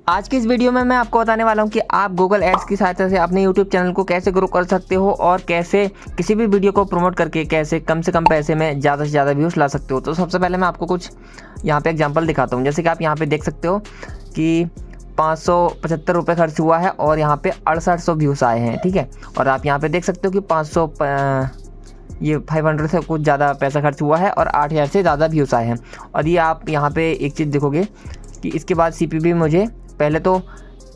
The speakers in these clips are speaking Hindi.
आज की इस वीडियो में मैं आपको बताने वाला हूं कि आप गूगल एड्स की सहायता से अपने यूट्यूब चैनल को कैसे ग्रो कर सकते हो और कैसे किसी भी वीडियो को प्रमोट करके कैसे कम से कम पैसे में ज़्यादा से ज़्यादा व्यूज़ ला सकते हो। तो सबसे पहले मैं आपको कुछ यहाँ पे एग्जांपल दिखाता हूँ। जैसे कि आप यहाँ पे देख सकते हो कि 575 रुपये खर्च हुआ है और यहाँ पे 6800 व्यूज़ आए हैं, ठीक है। और आप यहाँ पे देख सकते हो कि 500 से कुछ ज़्यादा पैसा खर्च हुआ है और 8000 से ज़्यादा व्यूज़ आए हैं। और ये आप यहाँ पे एक चीज़ देखोगे कि इसके बाद CPV मुझे पहले तो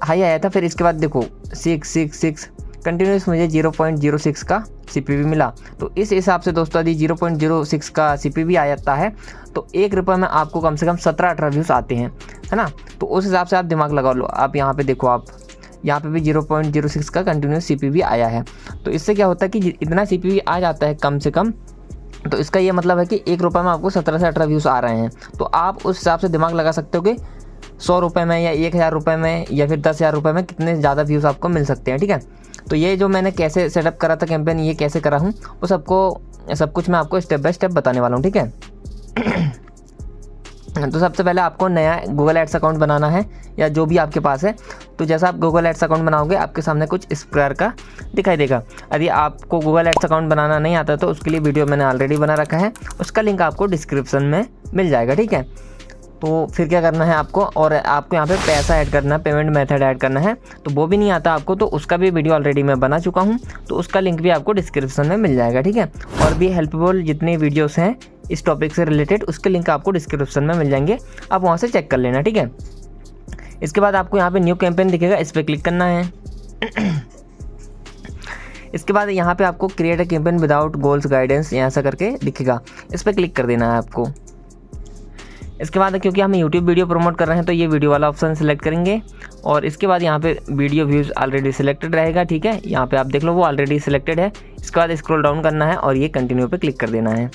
हाई आया था, फिर इसके बाद देखो 666 कंटिन्यूस मुझे 0.06 का CPV मिला। तो इस हिसाब से दोस्तों यदि 0.06 का CPV आ जाता है तो 1 रुपये में आपको कम से कम 17-18 व्यूज़ आते हैं, है ना। तो उस हिसाब से आप दिमाग लगा लो। आप यहाँ पे देखो, आप यहाँ पे भी 0.06 का कंटिन्यूस CPV आया है। तो इससे क्या होता है कि इतना CPV आ जाता है कम से कम, तो इसका ये मतलब है कि 1 रुपये में आपको 17 से 18 व्यूज़ आ रहे हैं। तो आप उस हिसाब से दिमाग लगा सकते हो कि 100 रुपये में या 1000 रुपये में या फिर 10,000 रुपये में कितने ज़्यादा व्यूज़ आपको मिल सकते हैं, ठीक है। तो ये जो मैंने कैसे सेटअप करा था कैंपेन, ये कैसे करा हूँ वो सब कुछ मैं आपको स्टेप बाय स्टेप बताने वाला हूँ, ठीक है। तो सबसे पहले आपको नया गूगल एड्स अकाउंट बनाना है या जो भी आपके पास है। तो जैसा आप गूगल एड्स अकाउंट बनाओगे आपके सामने कुछ इस प्रकार का दिखाई देगा। यदि आपको गूगल एड्स अकाउंट बनाना नहीं आता तो उसके लिए वीडियो मैंने ऑलरेडी बना रखा है, उसका लिंक आपको डिस्क्रिप्शन में मिल जाएगा, ठीक है। तो फिर क्या करना है आपको, और आपको यहाँ पे पैसा ऐड करना है, पेमेंट मेथड ऐड करना है। तो वो भी नहीं आता आपको तो उसका भी वीडियो ऑलरेडी मैं बना चुका हूँ, तो उसका लिंक भी आपको डिस्क्रिप्शन में मिल जाएगा, ठीक है। और भी हेल्पफुल जितने वीडियोस हैं इस टॉपिक से रिलेटेड उसके लिंक आपको डिस्क्रिप्शन में मिल जाएंगे, आप वहाँ से चेक कर लेना, ठीक है। इसके बाद आपको यहाँ पे न्यू कैंपेन दिखेगा, इस पर क्लिक करना है। इसके बाद यहाँ पे आपको create a campaign without goals guidance ऐसा करके दिखेगा, इस पर क्लिक कर देना है आपको। इसके बाद क्योंकि हम यूट्यूब वीडियो प्रमोट कर रहे हैं तो ये वीडियो वाला ऑप्शन सेलेक्ट करेंगे और इसके बाद यहाँ पे वीडियो व्यूज़ ऑलरेडी सिलेक्टेड रहेगा, ठीक है। यहाँ पे आप देख लो वो ऑलरेडी सिलेक्टेड है। इसके बाद स्क्रॉल डाउन करना है और ये कंटिन्यू पे क्लिक कर देना है।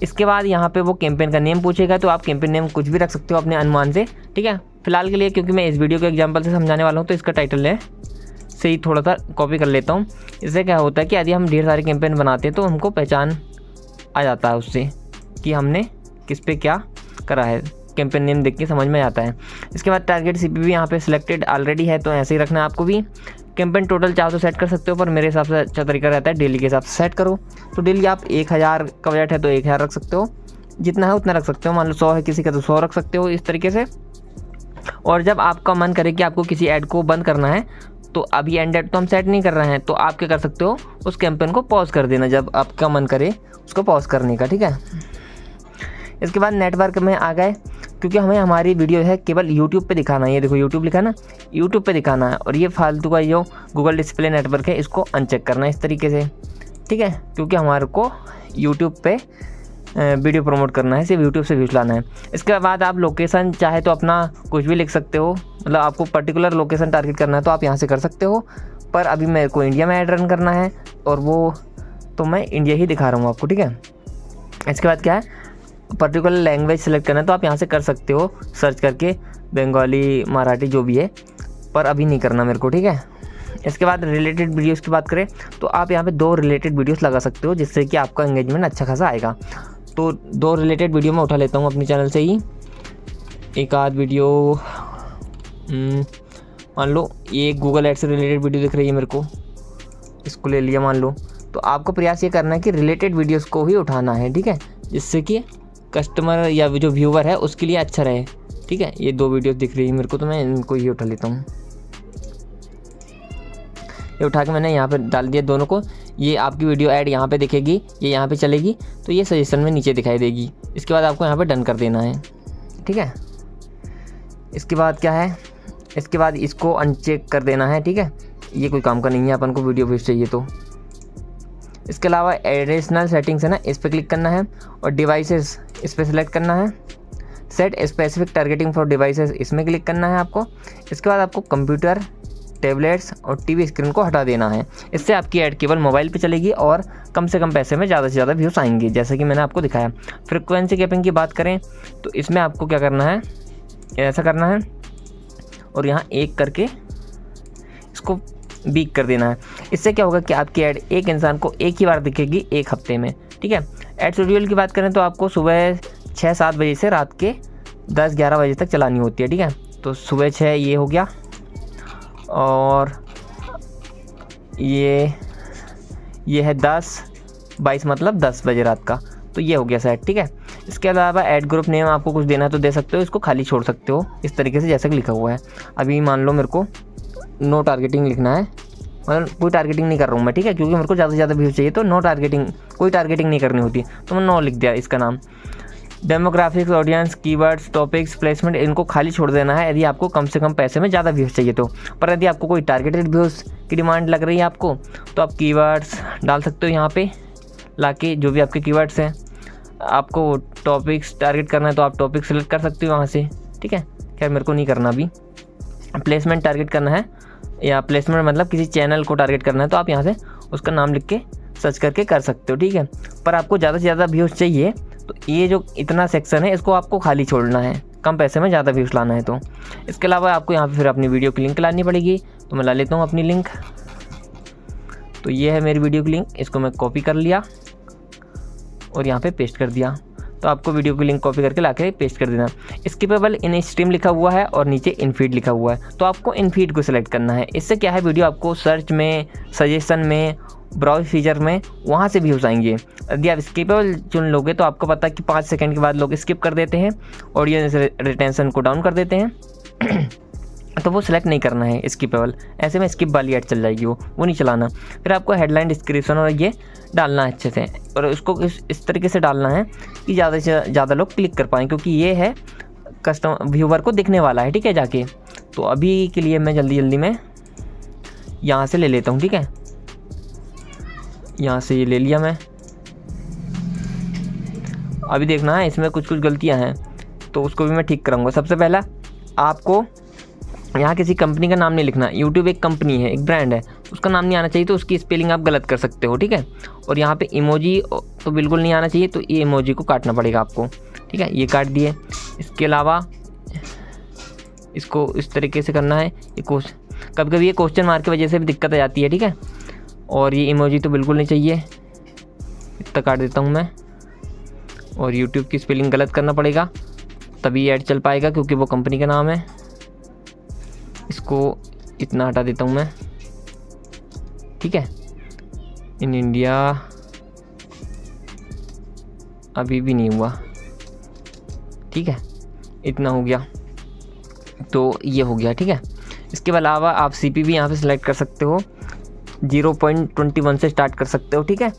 इसके बाद यहाँ पे वो कैंपेन का नेम पूछेगा, तो आप कैंपेन नेम कुछ भी रख सकते हो अपने अनुमान से, ठीक है। फिलहाल के लिए क्योंकि मैं इस वीडियो को एग्जाम्पल से समझाने वाला हूँ तो इसका टाइटल है से ही थोड़ा सा कॉपी कर लेता हूँ। इससे क्या होता है कि यदि हम ढेर सारे कैंपेन बनाते हैं तो हमको पहचान आ जाता है उससे कि हमने किस पे क्या करा है, कैंपेन नेम देख के समझ में आता है। इसके बाद टारगेट CPV यहाँ पे सिलेक्टेड ऑलरेडी है तो ऐसे ही रखना है आपको भी। कैंपेन टोटल चाहो तो सेट कर सकते हो, पर मेरे हिसाब से अच्छा तरीका रहता है डेली के हिसाब से सेट करो। तो डेली आप 1000 का बजट है तो 1000 रख सकते हो, जितना है उतना रख सकते हो। मान लो 100 है किसी का तो 100 रख सकते हो, इस तरीके से। और जब आपका मन करे कि आपको किसी ऐड को बंद करना है तो अभी एंड डेट तो हम सेट नहीं कर रहे हैं, तो आप क्या कर सकते हो, उस कैंपेन को पॉज कर देना जब आपका मन करे उसको पॉज करने का, ठीक है। इसके बाद नेटवर्क में आ गए, क्योंकि हमें हमारी वीडियो है केवल यूट्यूब पे दिखाना है। ये देखो यूट्यूब लिखा ना, यूट्यूब पे दिखाना है। और ये फालतू का जो गूगल डिस्प्ले नेटवर्क है इसको अनचेक करना है इस तरीके से, ठीक है। क्योंकि हमारे को यूट्यूब पे वीडियो प्रमोट करना है, सिर्फ यूट्यूब से व्यूज़ लाना है। इसके बाद आप लोकेशन चाहे तो अपना कुछ भी लिख सकते हो, मतलब आपको पर्टिकुलर लोकेशन टारगेट करना है तो आप यहाँ से कर सकते हो। पर अभी मेरे को इंडिया में ऐड रन करना है और वो तो मैं इंडिया ही दिखा रहा हूँ आपको, ठीक है। इसके बाद क्या है, पर्टिकुलर लैंग्वेज सेलेक्ट करना है तो आप यहाँ से कर सकते हो सर्च करके, बंगाली, मराठी जो भी है, पर अभी नहीं करना मेरे को, ठीक है। इसके बाद रिलेटेड वीडियोस की बात करें तो आप यहाँ पे 2 रिलेटेड वीडियोस लगा सकते हो जिससे कि आपका एंगेजमेंट अच्छा खासा आएगा। तो 2 रिलेटेड वीडियो मैं उठा लेता हूँ अपने चैनल से ही। एक आध वीडियो मान लो ये गूगल एड से रिलेटेड वीडियो दिख रही है मेरे को, इसको ले लिया मान लो। तो आपको प्रयास ये करना है कि रिलेटेड वीडियोस को ही उठाना है, ठीक है, जिससे कि कस्टमर या जो व्यूवर है उसके लिए अच्छा रहे, ठीक है। ये 2 वीडियो दिख रही है मेरे को तो मैं इनको ही उठा लेता हूँ। ये उठा के मैंने यहाँ पे डाल दिया दोनों को। ये आपकी वीडियो ऐड यहाँ पे दिखेगी, ये यहाँ पे चलेगी, तो ये सजेशन में नीचे दिखाई देगी। इसके बाद आपको यहाँ पे डन कर देना है, ठीक है। इसके बाद क्या है, इसके बाद इसको अनचेक कर देना है, ठीक है। ये कोई काम का नहीं है, अपन को वीडियो व्यूज़ चाहिए तो। इसके अलावा एडिशनल सेटिंग्स है ना, इस पर क्लिक करना है और डिवाइसेस इस पर सिलेक्ट करना है। Set specific targeting for devices इसमें क्लिक करना है आपको। इसके बाद आपको कंप्यूटर, टैबलेट्स और टीवी स्क्रीन को हटा देना है। इससे आपकी ऐड केवल मोबाइल पे चलेगी और कम से कम पैसे में ज़्यादा से ज़्यादा व्यूज़ आएंगे, जैसे कि मैंने आपको दिखाया। फ्रीक्वेंसी कैपिंग की बात करें तो इसमें आपको क्या करना है, ऐसा करना है और यहाँ एक करके इसको बीक कर देना है। इससे क्या होगा कि आपकी ऐड एक इंसान को एक ही बार दिखेगी एक हफ्ते में, ठीक है। ऐड शेड्यूल की बात करें तो आपको सुबह 6-7 बजे से रात के 10-11 बजे तक चलानी होती है, ठीक है। तो सुबह 6 ये हो गया, और ये है 10:22 मतलब 10 बजे रात का। तो ये हो गया सेट, ठीक है। इसके अलावा ऐड ग्रुप नेम आपको कुछ देना है तो दे सकते हो, इसको खाली छोड़ सकते हो इस तरीके से जैसा कि लिखा हुआ है। अभी मान लो मेरे को नो टारगेटिंग लिखना है, मतलब कोई टारगेटिंग नहीं कर रहा हूँ मैं, ठीक है, क्योंकि मेरे को ज़्यादा से ज़्यादा व्यूज़ चाहिए, तो नो टारगेटिंग, कोई टारगेटिंग नहीं करनी होती, तो मैं नो लिख दिया इसका नाम। Demographics, audience, keywords, topics, placement, इनको खाली छोड़ देना है यदि आपको कम से कम पैसे में ज़्यादा व्यूज़ चाहिए तो। पर यदि आपको कोई टारगेटेड व्यूज़ की डिमांड लग रही है आपको, तो आप कीवर्ड्स डाल सकते हो यहाँ पे लाके, जो भी आपके कीवर्ड्स हैं। आपको टॉपिक्स टारगेट करना है तो आप टॉपिक सेलेक्ट कर सकते हो वहाँ से, ठीक है। खैर मेरे को नहीं करना अभी। प्लेसमेंट टारगेट करना है, या प्लेसमेंट मतलब किसी चैनल को टारगेट करना है, तो आप यहाँ से उसका नाम लिख के सर्च करके कर सकते हो, ठीक है। पर आपको ज़्यादा से ज़्यादा व्यूज़ चाहिए तो ये जो इतना सेक्शन है इसको आपको खाली छोड़ना है, कम पैसे में ज़्यादा व्यूज़ लाना है तो। इसके अलावा आपको यहाँ पे फिर अपनी वीडियो की लिंक लानी पड़ेगी, तो मैं ला लेता हूँ अपनी लिंक। तो ये है मेरी वीडियो की लिंक, इसको मैं कॉपी कर लिया और यहाँ पे पेस्ट कर दिया। तो आपको वीडियो की लिंक कॉपी करके लाके पेस्ट कर देना। स्किपेबल इन स्ट्रीम लिखा हुआ है और नीचे इन फीड लिखा हुआ है, तो आपको इन फीड को सिलेक्ट करना है। इससे क्या है, वीडियो आपको सर्च में, सजेशन में, ब्राउज फीचर में, वहाँ से व्यूज़ आएंगे। यदि आप स्किपेबल चुन लोगे तो आपको पता है कि 5 सेकंड के बाद लोग स्किप कर देते हैं, ऑडियंस रिटेंशन को डाउन कर देते हैं तो वो सिलेक्ट नहीं करना है स्किपेबल। ऐसे में स्किप वाली ऐड चल जाएगी, वो नहीं चलाना। फिर आपको हेडलाइन, डिस्क्रिप्शन और ये डालना है अच्छे से, और उसको इस तरीके से डालना है कि ज़्यादा से ज़्यादा लोग क्लिक कर पाएँ, क्योंकि ये है कस्टमर व्यूवर को दिखने वाला है, ठीक है, जाके। तो अभी के लिए मैं जल्दी में यहाँ से ले लेता हूँ, ठीक है। यहाँ से ये ले लिया मैं। अभी देखना है इसमें कुछ गलतियाँ हैं, तो उसको भी मैं ठीक कराऊंगा। सबसे पहला आपको यहाँ किसी कंपनी का नाम नहीं लिखना। यूट्यूब एक कंपनी है, एक ब्रांड है, उसका नाम नहीं आना चाहिए, तो उसकी स्पेलिंग आप गलत कर सकते हो, ठीक है। और यहाँ पे इमोजी तो बिल्कुल नहीं आना चाहिए, तो ये इमोजी को काटना पड़ेगा आपको, ठीक है। ये काट दिए। इसके अलावा इसको इस तरीके से करना है। ये कभी कभी ये क्वेश्चन मार्क की वजह से भी दिक्कत आ जाती है, ठीक है। और ये इमोजी तो बिल्कुल नहीं चाहिए, इतना काट देता हूँ मैं। और यूट्यूब की स्पेलिंग गलत करना पड़ेगा, तभी ऐड चल पाएगा, क्योंकि वो कंपनी का नाम है। इसको इतना हटा देता हूँ मैं, ठीक है। इन इंडिया अभी भी नहीं हुआ, ठीक है, इतना हो गया। तो ये हो गया, ठीक है। इसके अलावा आप CPV यहाँ पे सिलेक्ट कर सकते हो, 0.21 से स्टार्ट कर सकते हो, ठीक है।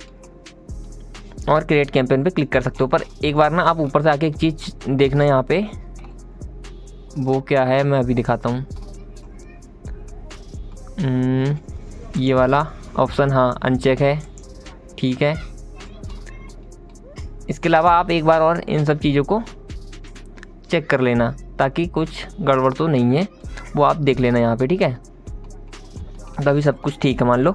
और क्रिएट कैंपेन पे क्लिक कर सकते हो। पर एक बार ना आप ऊपर से आके एक चीज़ देखना यहाँ पे, वो क्या है मैं अभी दिखाता हूँ। ये वाला ऑप्शन, हाँ, अनचेक है, ठीक है। इसके अलावा आप एक बार और इन सब चीज़ों को चेक कर लेना, ताकि कुछ गड़बड़ तो नहीं है, वो आप देख लेना यहाँ पे, ठीक है। तभी सब कुछ ठीक है मान लो।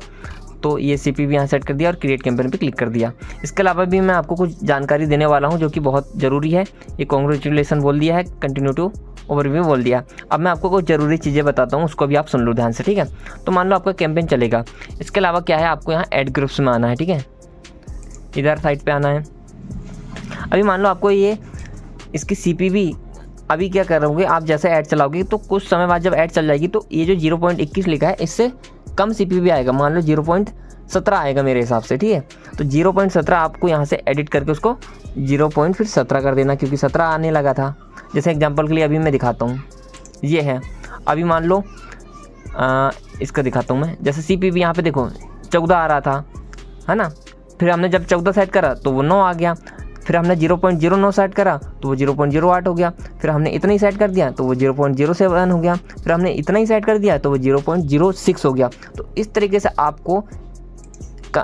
तो ये CPV यहाँ सेट कर दिया और क्रिएट कैंपेन पे क्लिक कर दिया। इसके अलावा भी मैं आपको कुछ जानकारी देने वाला हूँ जो कि बहुत ज़रूरी है। ये कॉन्ग्रेचुलेसन बोल दिया है, कंटिन्यू टू ओवरव्यू बोल दिया। अब मैं आपको कुछ ज़रूरी चीज़ें बताता हूँ, उसको भी आप सुन लो ध्यान से, ठीक है। तो मान लो आपका कैंपेन चलेगा। इसके अलावा क्या है, आपको यहाँ ऐड ग्रुप्स में आना है, ठीक है, इधर साइड पर आना है। अभी मान लो आपको ये इसकी CPV अभी क्या करोगे, आप जैसे ऐड चलाओगे तो कुछ समय बाद जब ऐड चल जाएगी तो ये जो 0.21 लिखा है इससे कम CPV आएगा। मान लो 0.17 आएगा मेरे हिसाब से, ठीक है। तो 0.17 आपको यहाँ से एडिट करके उसको 0.17 कर देना, क्योंकि 17 आने लगा था। जैसे एग्जांपल के लिए अभी मैं दिखाता हूँ, ये है। अभी मान लो इसका दिखाता हूँ मैं। जैसे CPV यहाँ पे देखो 14 आ रहा था, है ना। फिर हमने जब 14 सेट करा तो वो 9 आ गया। फिर हमने 0.09 सेट करा तो वो 0.08 हो गया। फिर हमने इतना ही सेट कर दिया तो वो 0.07 हो गया। फिर हमने इतना ही सेट कर दिया तो वो 0.06 हो गया। तो इस तरीके से आपको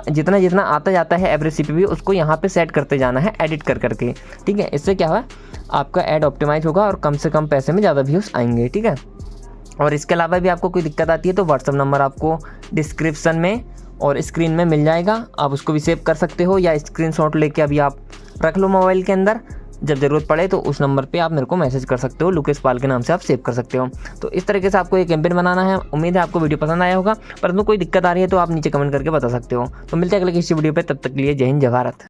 जितना जितना आता जाता है एवरेज CPV उसको यहाँ पे सेट करते जाना है, एडिट कर करके, ठीक है। इससे क्या हुआ, आपका ऐड ऑप्टिमाइज होगा और कम से कम पैसे में ज़्यादा व्यूज़ आएंगे, ठीक है। और इसके अलावा भी आपको कोई दिक्कत आती है तो व्हाट्सअप नंबर आपको डिस्क्रिप्शन में और स्क्रीन में मिल जाएगा, आप उसको भी सेव कर सकते हो, या स्क्रीनशॉट लेके अभी आप रख लो मोबाइल के अंदर। जब ज़रूरत पड़े तो उस नंबर पे आप मेरे को मैसेज कर सकते हो, लुकेश पाल के नाम से आप सेव कर सकते हो। तो इस तरीके से आपको ये कैंपेन बनाना है। उम्मीद है आपको वीडियो पसंद आया होगा, परंतु कोई दिक्कत आ रही है तो आप नीचे कमेंट करके बता सकते हो। तो मिलते हैं अगले किसी वीडियो पे, तब तक के लिए जय हिंद, जय भारत।